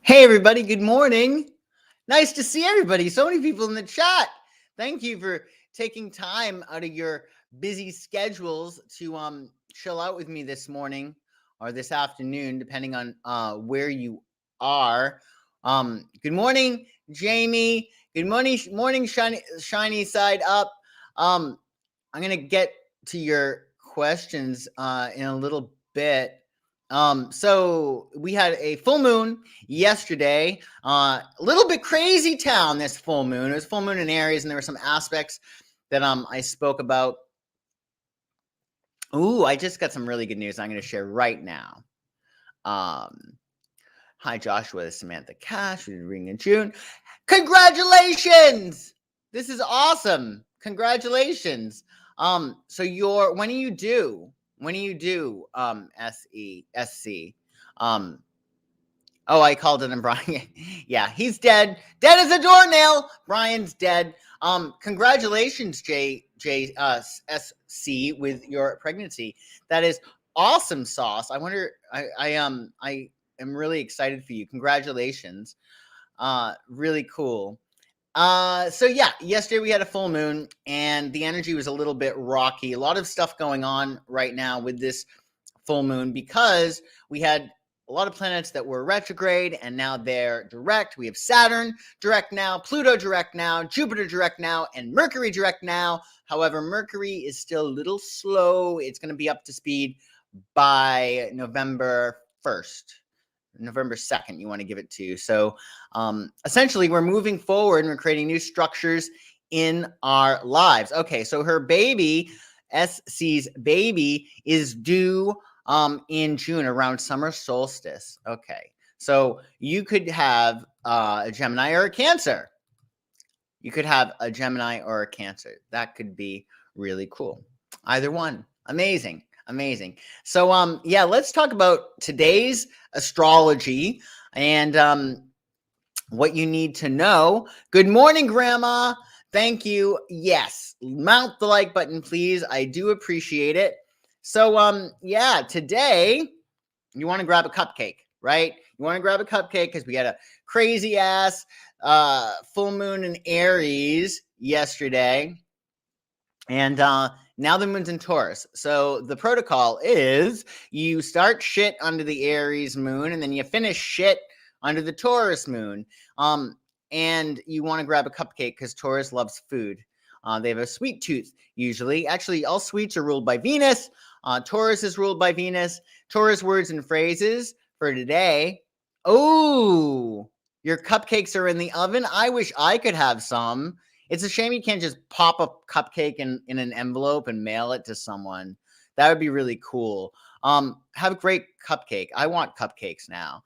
Hey, everybody. Good morning. Nice to see everybody. So many people in the chat. Thank you for taking time out of your busy schedules to chill out with me this morning or this afternoon, depending on where you are. Good morning, Jamie. Good morning, shiny side up. I'm gonna get to your questions in a little bit. So we had a full moon yesterday. A little bit crazy town this full moon. It was full moon in Aries, and there were some aspects that I spoke about. Ooh, I just got some really good news I'm going to share right now. Hi, Joshua. This is Samantha Cash. We're reading in June. Congratulations! This is awesome. Congratulations. So when are you due? When are you due? SC. Oh, I called it on Brian. Yeah, he's dead. Dead as a doornail. Brian's dead. Congratulations, SC, with your pregnancy. That is awesome sauce. I wonder. I am really excited for you. Congratulations. Really cool. So yeah, yesterday we had a full moon and the energy was a little bit rocky. A lot of stuff going on right now with this full moon because we had a lot of planets that were retrograde and now they're direct. We have Saturn direct now, Pluto direct now, Jupiter direct now, and Mercury direct now. However, Mercury is still a little slow. It's going to be up to speed by November 1st. November 2nd, you want to give it to. So essentially, we're moving forward and we're creating new structures in our lives. Okay, so her baby, SC's baby, is due in June around summer solstice. Okay, so you could have a Gemini or a Cancer. You could have a Gemini or a Cancer. That could be really cool. Either one. Amazing. Amazing. So yeah, let's talk about today's astrology and what you need to know. Good morning, Grandma. Thank you. Yes, mount the like button, please. I do appreciate it. So yeah, today you want to grab a cupcake, right? You want to grab a cupcake because we had a crazy ass full moon in Aries yesterday. And now the moon's in Taurus. So the protocol is you start shit under the Aries moon and then you finish shit under the Taurus moon. And you want to grab a cupcake because Taurus loves food. They have a sweet tooth usually. Actually, all sweets are ruled by Venus. Taurus is ruled by Venus. Taurus words and phrases for today. Oh, your cupcakes are in the oven. I wish I could have some. It's a shame you can't just pop a cupcake in an envelope and mail it to someone. That would be really cool. Have a great cupcake. I want cupcakes now.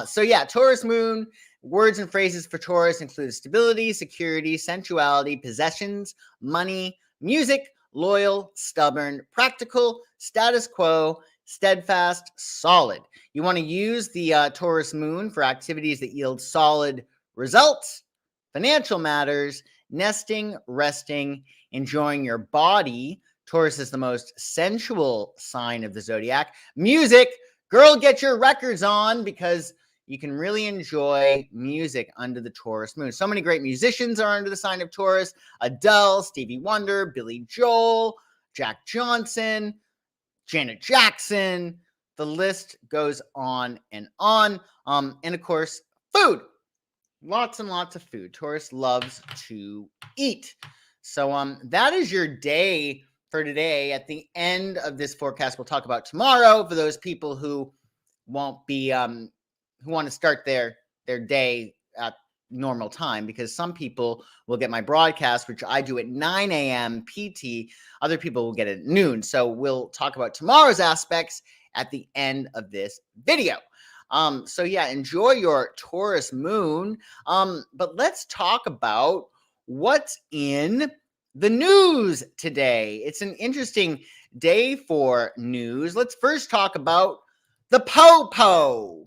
So yeah, Taurus moon. Words and phrases for Taurus include stability, security, sensuality, possessions, money, music, loyal, stubborn, practical, status quo, steadfast, solid. You want to use the Taurus moon for activities that yield solid results, financial matters, nesting, resting, enjoying your body. Taurus is the most sensual sign of the zodiac. Music, girl, get your records on because you can really enjoy music under the Taurus moon. So many great musicians are under the sign of Taurus. Adele, Stevie Wonder, Billy Joel, Jack Johnson, Janet Jackson. The list goes on and on. And of course, food. Lots and lots of food. Taurus loves to eat. So that is your day for today. At the end of this forecast, we'll talk about tomorrow for those people who won't be who want to start their day at normal time, because some people will get my broadcast, which I do at 9 a.m. PT. Other people will get it at noon. So we'll talk about tomorrow's aspects at the end of this video. So yeah, enjoy your Taurus moon. But let's talk about what's in the news today. It's an interesting day for news. Let's first talk about the Popo.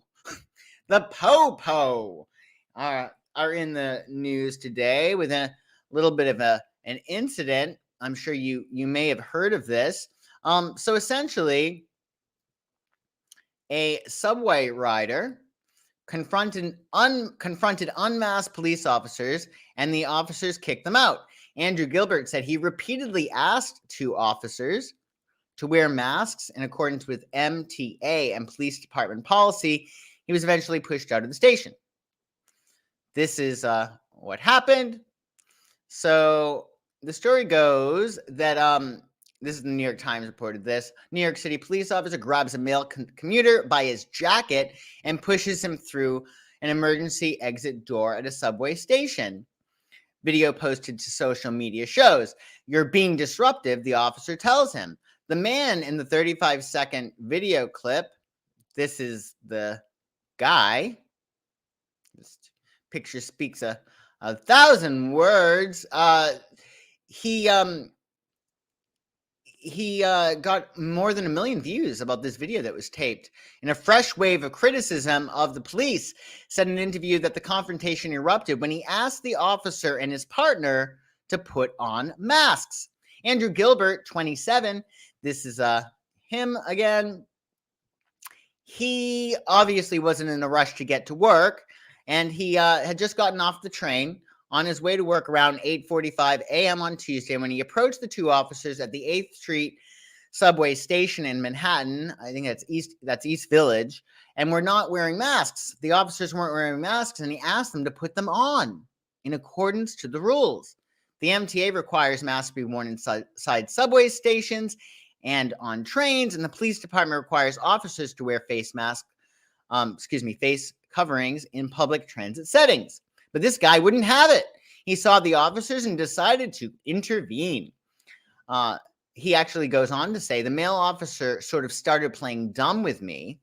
The Popo are in the news today with a little bit of an incident. I'm sure you may have heard of this. So essentially, a subway rider confronted unmasked police officers, and the officers kicked them out. Andrew Gilbert said he repeatedly asked two officers to wear masks in accordance with MTA and police department policy. He was eventually pushed out of the station. This is what happened. So the story goes that this is the New York Times reported this. New York City police officer grabs a male commuter by his jacket and pushes him through an emergency exit door at a subway station. Video posted to social media shows. "You're being disruptive," the officer tells him. The man in the 35-second video clip, this is the guy. This picture speaks a thousand words. He got more than 1 million views about this video that was taped. In a fresh wave of criticism of the police, said in an interview that the confrontation erupted when he asked the officer and his partner to put on masks. Andrew Gilbert, 27, this is him again. He obviously wasn't in a rush to get to work, and he had just gotten off the train on his way to work around 8:45 a.m. on Tuesday when he approached the two officers at the 8th Street subway station in Manhattan. I think that's East Village, and were not wearing masks. The officers weren't wearing masks, and he asked them to put them on in accordance to the rules. The MTA requires masks to be worn inside subway stations and on trains, and the police department requires officers to wear face coverings in public transit settings. But this guy wouldn't have it. He saw the officers and decided to intervene. He actually goes on to say the male officer sort of started playing dumb with me,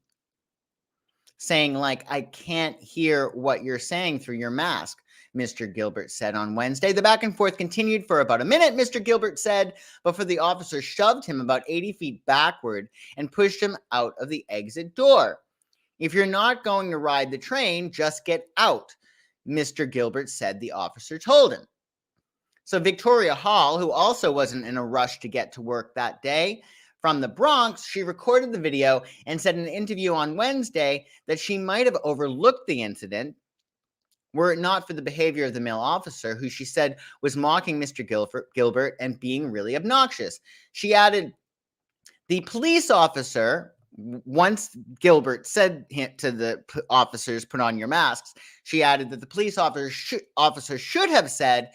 saying, like, "I can't hear what you're saying through your mask," Mr. Gilbert said on Wednesday. The back and forth continued for about a minute, Mr. Gilbert said, before the officer shoved him about 80 feet backward and pushed him out of the exit door. "If you're not going to ride the train, just get out," Mr. Gilbert said the officer told him. So Victoria Hall, who also wasn't in a rush to get to work that day, from the Bronx, she recorded the video and said in an interview on Wednesday that she might have overlooked the incident were it not for the behavior of the male officer, who she said was mocking Mr. Gilbert and being really obnoxious. She added, the police officer, once Gilbert said to the officers, "Put on your masks," she added that the police officer should have said,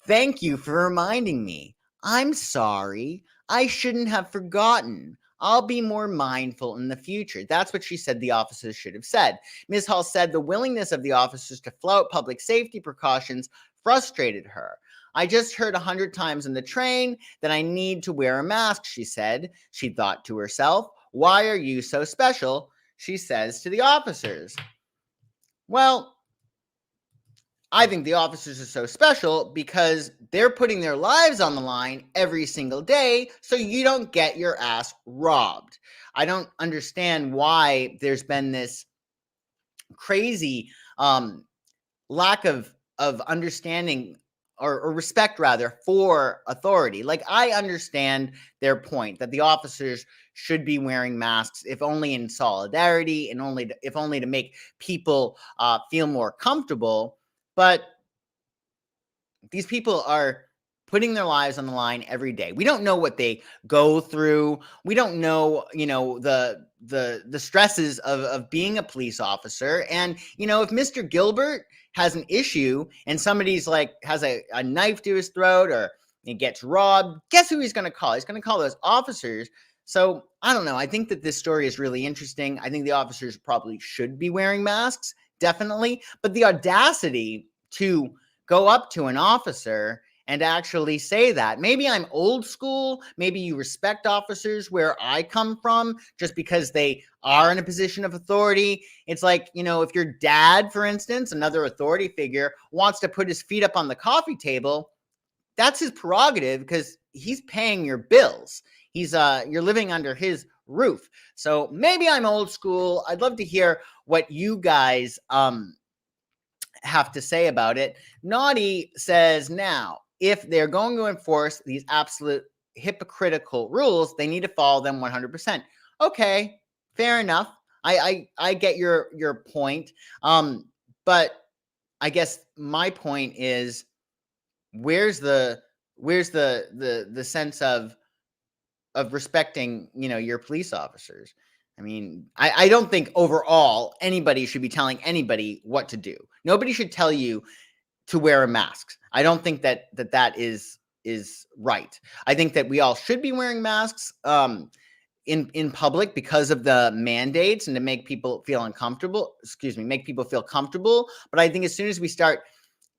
"Thank you for reminding me. I'm sorry. I shouldn't have forgotten. I'll be more mindful in the future." That's what she said the officers should have said. Ms. Hall said the willingness of the officers to flout public safety precautions frustrated her. "I just heard 100 times on the train that I need to wear a mask," she said. She thought to herself, "Why are you so special?" she says to the officers. Well, I think the officers are so special because they're putting their lives on the line every single day so you don't get your ass robbed. I don't understand why there's been this crazy lack of understanding or respect, rather, for authority. Like, I understand their point that the officers should be wearing masks, if only in solidarity and if only to make people feel more comfortable. But these people are putting their lives on the line every day. We don't know what they go through. We don't know, the stresses of being a police officer. And, if Mr. Gilbert has an issue and somebody's has a knife to his throat or he gets robbed, guess who he's going to call? He's going to call those officers. So I don't know. I think that this story is really interesting. I think the officers probably should be wearing masks, definitely. But the audacity to go up to an officer and actually say that. Maybe I'm old school. Maybe you respect officers where I come from just because they are in a position of authority. It's like, if your dad, for instance, another authority figure, wants to put his feet up on the coffee table, that's his prerogative because he's paying your bills. You're living under his roof. So maybe I'm old school. I'd love to hear what you guys have to say about it. Naughty says, now, if they're going to enforce these absolute hypocritical rules, they need to follow them 100%. Okay, fair enough. I get your point. But I guess my point is, where's the the sense of respecting, your police officers? I mean, I don't think overall anybody should be telling anybody what to do. Nobody should tell you to wear a mask. I don't think that is right. I think that we all should be wearing masks in public because of the mandates and to make people feel uncomfortable. Excuse me, make people feel comfortable. But I think as soon as we start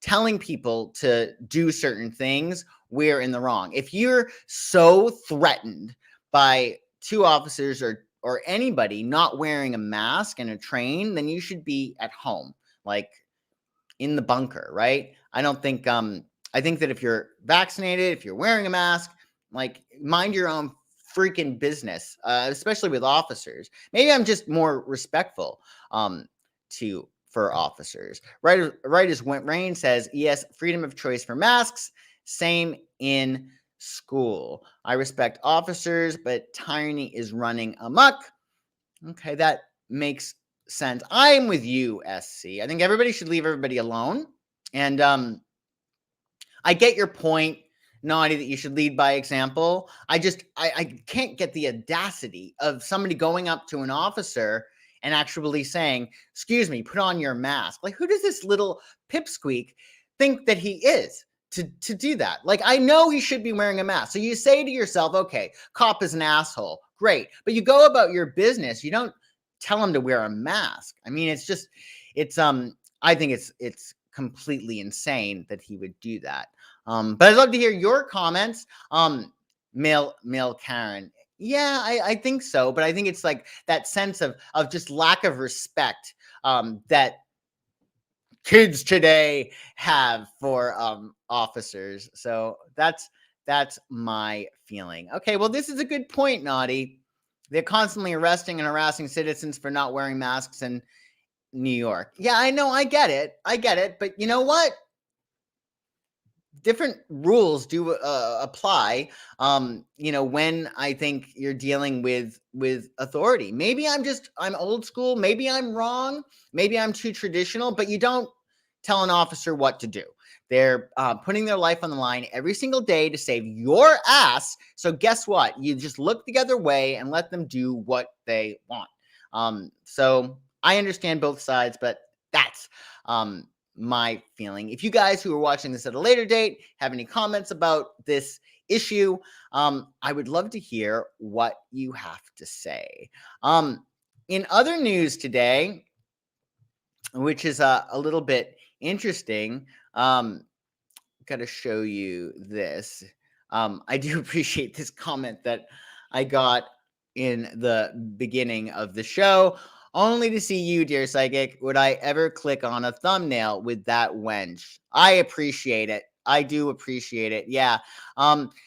telling people to do certain things, we're in the wrong. If you're so threatened by two officers or anybody not wearing a mask in a train, then you should be at home, like in the bunker, right? I think that if you're vaccinated, if you're wearing a mask, like, mind your own freaking business, especially with officers. Maybe I'm just more respectful to for officers. Right as Rain says, yes, freedom of choice for masks, same in school. I respect officers, but tyranny is running amok. Okay, that makes sense. I'm with you, SC. I think everybody should leave everybody alone. And I get your point, Naughty, that you should lead by example. I can't get the audacity of somebody going up to an officer and actually saying, excuse me, put on your mask. Like, who does this little pipsqueak think that he is to do that? Like, I know he should be wearing a mask. So you say to yourself, okay, cop is an asshole. Great. But you go about your business. You don't tell him to wear a mask. I mean, I think it's completely insane that he would do that. But I'd love to hear your comments. Male Karen. Yeah, I think so. But I think it's like that sense of just lack of respect that kids today have for officers. So that's my feeling. Okay, well, this is a good point, Naughty. They're constantly arresting and harassing citizens for not wearing masks in New York. Yeah, I know. I get it. But you know what? Different rules do apply. When I think you're dealing with authority. Maybe I'm old school. Maybe I'm wrong. Maybe I'm too traditional. But you don't tell an officer what to do. They're putting their life on the line every single day to save your ass. So guess what? You just look the other way and let them do what they want. So I understand both sides, but that's my feeling. If you guys who are watching this at a later date have any comments about this issue, I would love to hear what you have to say. In other news today, which is a little bit interesting, got to show you this. I do appreciate this comment that I got in the beginning of the show. Only to see you, dear psychic, would I ever click on a thumbnail with that wench. I appreciate it. I do appreciate it. Yeah.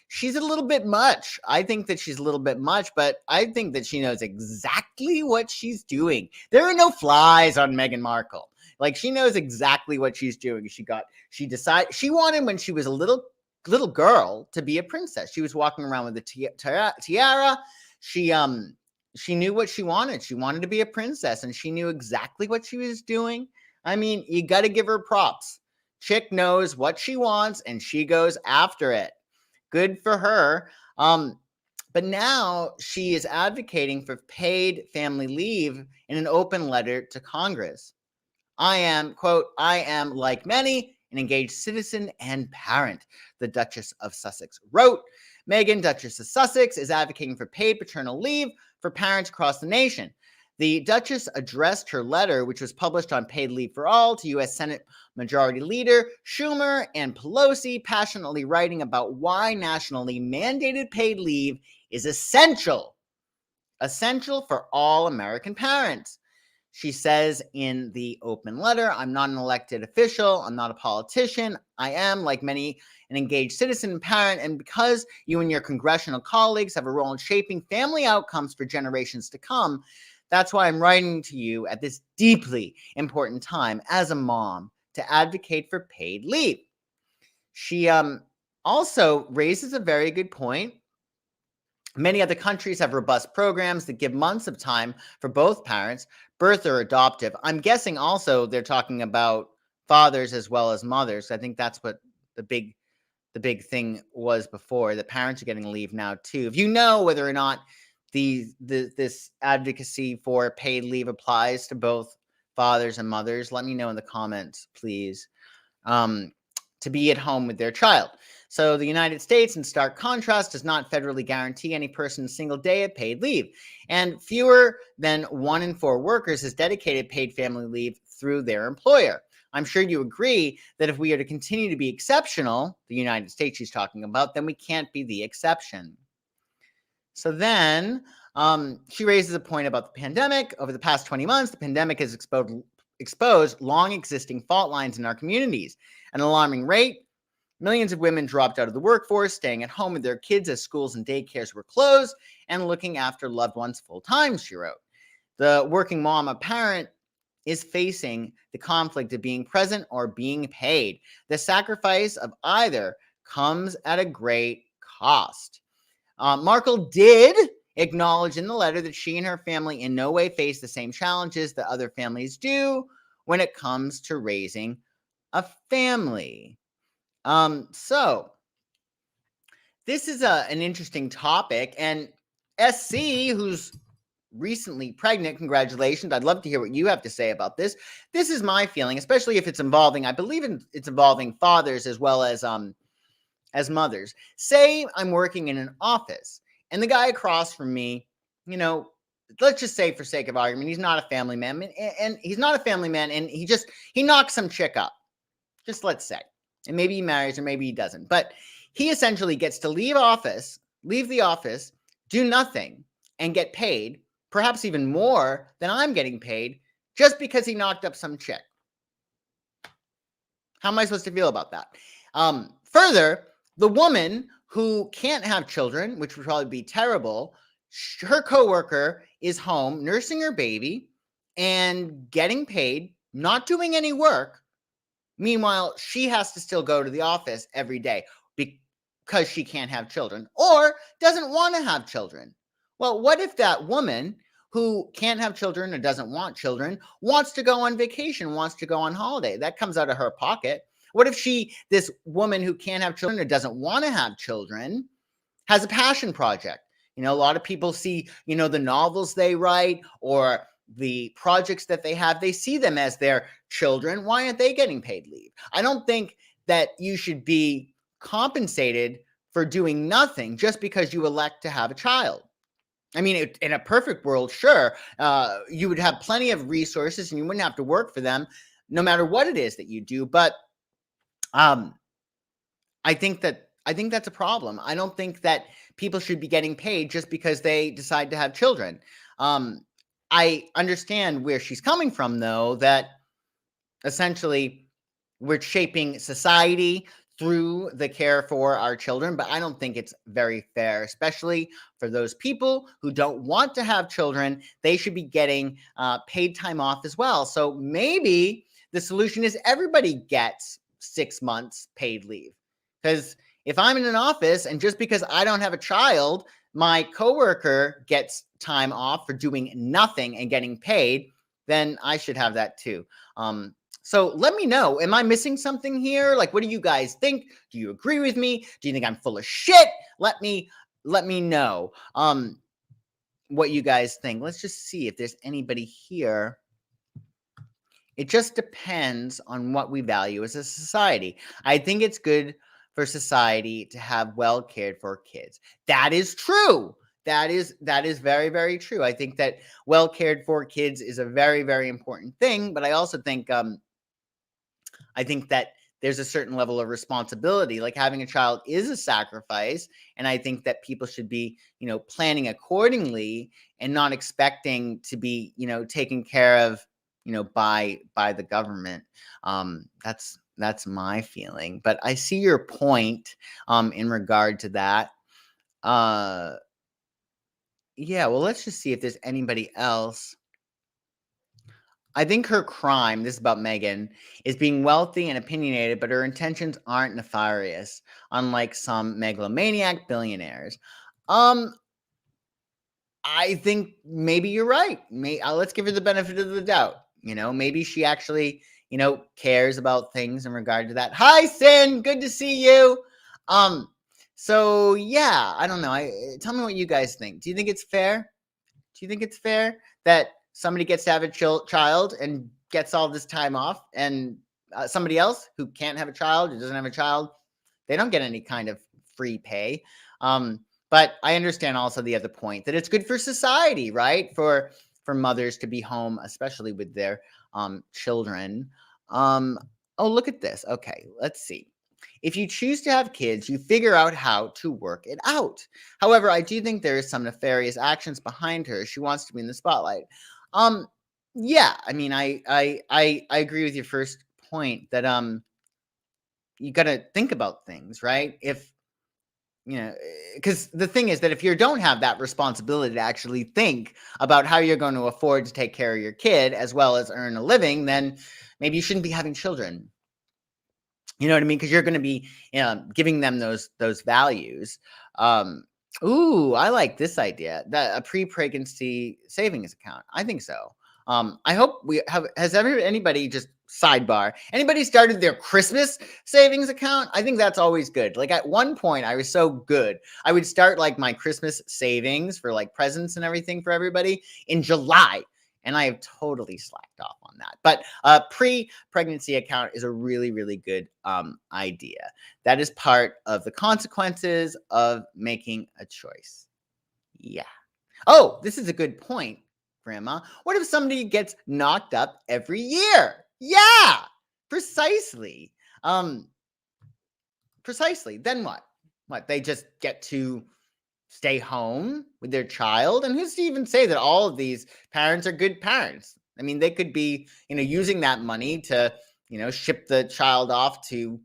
She's a little bit much. I think that she's a little bit much, but I think that she knows exactly what she's doing. There are no flies on Meghan Markle. Like, she knows exactly what she's doing. She decided she wanted, when she was a little girl, to be a princess. She was walking around with a tiara. She knew what she wanted. She wanted to be a princess, and she knew exactly what she was doing. I mean, you got to give her props. Chick knows what she wants, and she goes after it. Good for her. But now she is advocating for paid family leave in an open letter to Congress. I am, quote, I am, like many, an engaged citizen and parent, the Duchess of Sussex wrote. Meghan, Duchess of Sussex, is advocating for paid paternal leave for parents across the nation. The Duchess addressed her letter, which was published on Paid Leave for All, to U.S. Senate Majority Leader Schumer and Pelosi, passionately writing about why nationally mandated paid leave is essential for all American parents. She says in the open letter, I'm not an elected official. I'm not a politician. I am, like many, an engaged citizen and parent. And because you and your congressional colleagues have a role in shaping family outcomes for generations to come, that's why I'm writing to you at this deeply important time as a mom to advocate for paid leave. She also raises a very good point Many other countries have robust programs that give months of time for both parents, birth or adoptive. I'm guessing also they're talking about fathers as well as mothers. I think that's what the big thing was before. The parents are getting leave now too. If you know whether or not this advocacy for paid leave applies to both fathers and mothers, let me know in the comments, please. Um, to be at home with their child. So the United States, in stark contrast, does not federally guarantee any person a single day of paid leave. And fewer than 1 in 4 workers has dedicated paid family leave through their employer. I'm sure you agree that if we are to continue to be exceptional, the United States she's talking about, then we can't be the exception. So then she raises a point about the pandemic. Over the past 20 months, the pandemic has exposed long existing fault lines in our communities. At an alarming rate, millions of women dropped out of the workforce, staying at home with their kids as schools and daycares were closed, and looking after loved ones full time, she wrote. The working mom, a parent, is facing the conflict of being present or being paid. The sacrifice of either comes at a great cost. Markle did acknowledge in the letter that she and her family in no way face the same challenges that other families do when it comes to raising a family. So this is an interesting topic, and SC, who's recently pregnant, congratulations. I'd love to hear what you have to say about this. This is my feeling, especially if it's involving, I believe it's involving fathers as well as mothers. Say I'm working in an office and the guy across from me, let's just say for sake of argument, he's not a family man, and he's not a family man, and he knocks some chick up. Just let's say. And maybe he marries or maybe he doesn't. But he essentially gets to leave the office, do nothing, and get paid, perhaps even more than I'm getting paid, just because he knocked up some chick. How am I supposed to feel about that? Further, the woman who can't have children, which would probably be terrible, her coworker is home nursing her baby and getting paid, not doing any work. Meanwhile, she has to still go to the office every day because she can't have children or doesn't want to have children. Well, what if that woman who can't have children or doesn't want children wants to go on vacation, wants to go on holiday? That comes out of her pocket. What if this woman who can't have children or doesn't want to have children, has a passion project? A lot of people see, the novels they write or the projects that they have, they see them as their children. Why aren't they getting paid leave? I don't think that you should be compensated for doing nothing just because you elect to have a child. I mean, in a perfect world, sure, you would have plenty of resources and you wouldn't have to work for them no matter what it is that you do. But I think that's a problem. I don't think that people should be getting paid just because they decide to have children. I understand where she's coming from, though, that essentially we're shaping society through the care for our children, but I don't think it's very fair, especially for those people who don't want to have children. They should be getting paid time off as well. So maybe the solution is everybody gets 6 months paid leave. Because if I'm in an office and just because I don't have a child, my coworker gets time off for doing nothing and getting paid, then I should have that too. So let me know. Am I missing something here? Like, what do you guys think? Do you agree with me? Do you think I'm full of shit? Let me know what you guys think. Let's just see if there's anybody here. It just depends on what we value as a society. I think it's good for society to have well cared for kids. That is true. That is very, very true. I think that well cared for kids is a very, very important thing. But I also think that there's a certain level of responsibility. Like having a child is a sacrifice, and I think that people should be, planning accordingly and not expecting to be, taken care of, by the government. That's my feeling. But I see your point in regard to that. Yeah, well, let's just see if there's anybody else. I think her crime, this is about Meghan, is being wealthy and opinionated, but her intentions aren't nefarious, unlike some megalomaniac billionaires. I think maybe you're right. Let's give her the benefit of the doubt. Maybe she actually, cares about things in regard to that. Hi, Sin. Good to see you. Um, so yeah, I don't know. Tell me what you guys think. Do you think it's fair? Do you think it's fair that somebody gets to have a child and gets all this time off, and somebody else who can't have a child, who doesn't have a child, they don't get any kind of free pay? But I understand also the other point that it's good for society, right? For mothers to be home, especially with their children. Um, oh, look at this. Okay, let's see. If you choose to have kids, you figure out how to work it out. However, I do think there is some nefarious actions behind her. She wants to be in the spotlight. Um, yeah, I mean, I agree with your first point that you got to think about things, right? If because the thing is that if you don't have that responsibility to actually think about how you're going to afford to take care of your kid as well as earn a living, then maybe you shouldn't be having children. You know what I mean? Because you're going to be giving them those values. Um, ooh, I like this idea. That a pre-pregnancy savings account. I think so. I hope we have. Has anybody just sidebar? Anybody started their Christmas savings account? I think that's always good. Like at one point, I was so good. I would start like my Christmas savings for like presents and everything for everybody in July. And I have totally slacked off on that. But a pre-pregnancy account is a really, really good idea. That is part of the consequences of making a choice. Yeah. Oh, this is a good point, Grandma. What if somebody gets knocked up every year? Yeah, precisely. Um, precisely. Then what? What? They just get to stay home with their child? And who's to even say that all of these parents are good parents? I mean, they could be, using that money to, ship the child off to,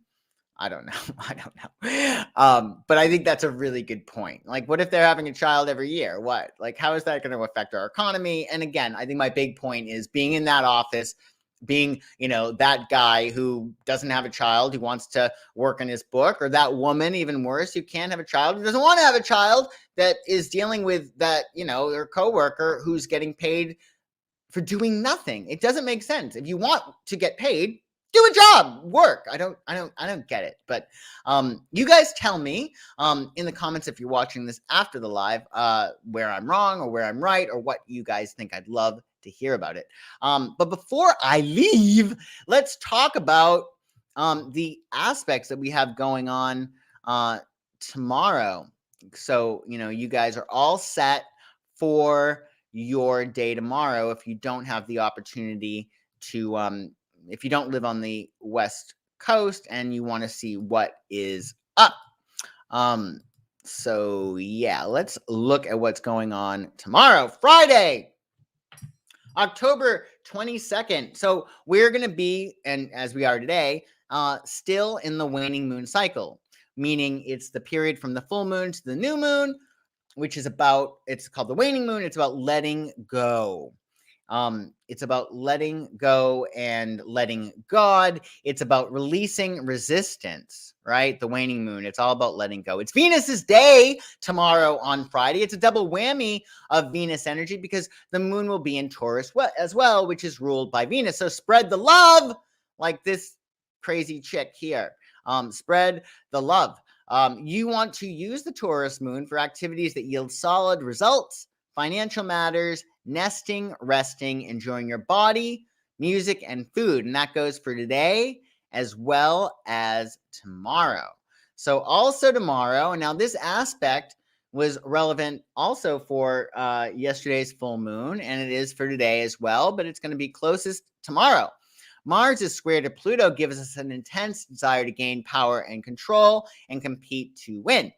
I don't know. I don't know. But I think that's a really good point. Like, what if they're having a child every year? What? Like, how is that going to affect our economy? And again, I think my big point is being in that office, being, that guy who doesn't have a child, who wants to work on his book, or that woman, even worse, who can't have a child, who doesn't want to have a child, that is dealing with that, their coworker who's getting paid for doing nothing. It doesn't make sense. If you want to get paid, do a job, work. I don't get it. But you guys tell me in the comments if you're watching this after the live, where I'm wrong or where I'm right, or what you guys think. I'd love to hear about it. But before I leave, let's talk about the aspects that we have going on tomorrow. So, you guys are all set for your day tomorrow if you don't have the opportunity to if you don't live on the West Coast and you want to see what is up. So yeah, let's look at what's going on tomorrow, Friday, October 22nd. So we're going to be, and as we are today, still in the waning moon cycle, meaning it's the period from the full moon to the new moon, which is it's called the waning moon. It's about letting go. It's about letting go and letting God. It's about releasing resistance, right? The waning moon. It's all about letting go. It's Venus's day tomorrow on Friday. It's a double whammy of Venus energy because the moon will be in Taurus as well, which is ruled by Venus. So spread the love like this crazy chick here. Spread the love. You want to use the Taurus moon for activities that yield solid results, financial matters, nesting, resting, enjoying your body, music, and food. And that goes for today as well as tomorrow. So also tomorrow, and now this aspect was relevant also for yesterday's full moon, and it is for today as well, but it's going to be closest tomorrow. Mars is square to Pluto gives us an intense desire to gain power and control and compete to win.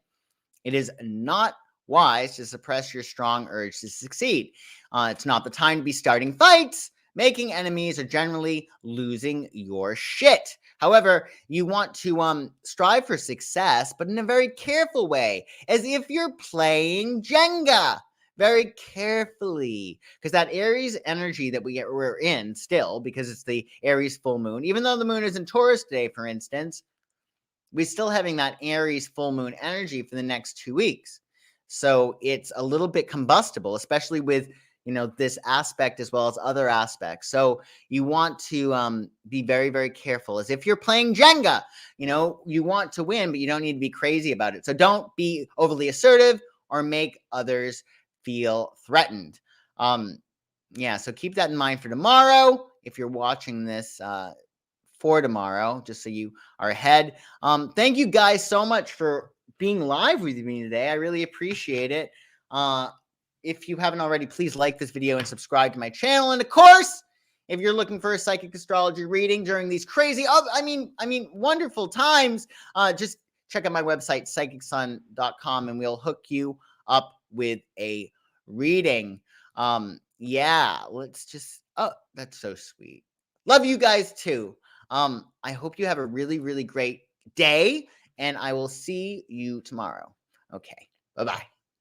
It is not wise to suppress your strong urge to succeed. It's not the time to be starting fights, making enemies, or generally losing your shit. However, you want to strive for success, but in a very careful way, as if you're playing Jenga. Very carefully, because that Aries energy that we're in still, because it's the Aries full moon, even though the moon is in Taurus today, for instance, we're still having that Aries full moon energy for the next 2 weeks. So it's a little bit combustible, especially with, this aspect as well as other aspects. So you want to be very, very careful, as if you're playing Jenga. You want to win, but you don't need to be crazy about it. So don't be overly assertive or make others feel threatened. Yeah, so keep that in mind for tomorrow if you're watching this for tomorrow, just so you are ahead. Thank you guys so much for being live with me today. I really appreciate it. If you haven't already, please like this video and subscribe to my channel. And of course, if you're looking for a psychic astrology reading during these crazy, wonderful times, just check out my website, psychicsun.com, and we'll hook you up with a reading. Yeah, let's just, oh, that's so sweet. Love you guys too. I hope you have a really, really great day, and I will see you tomorrow. Okay, bye-bye.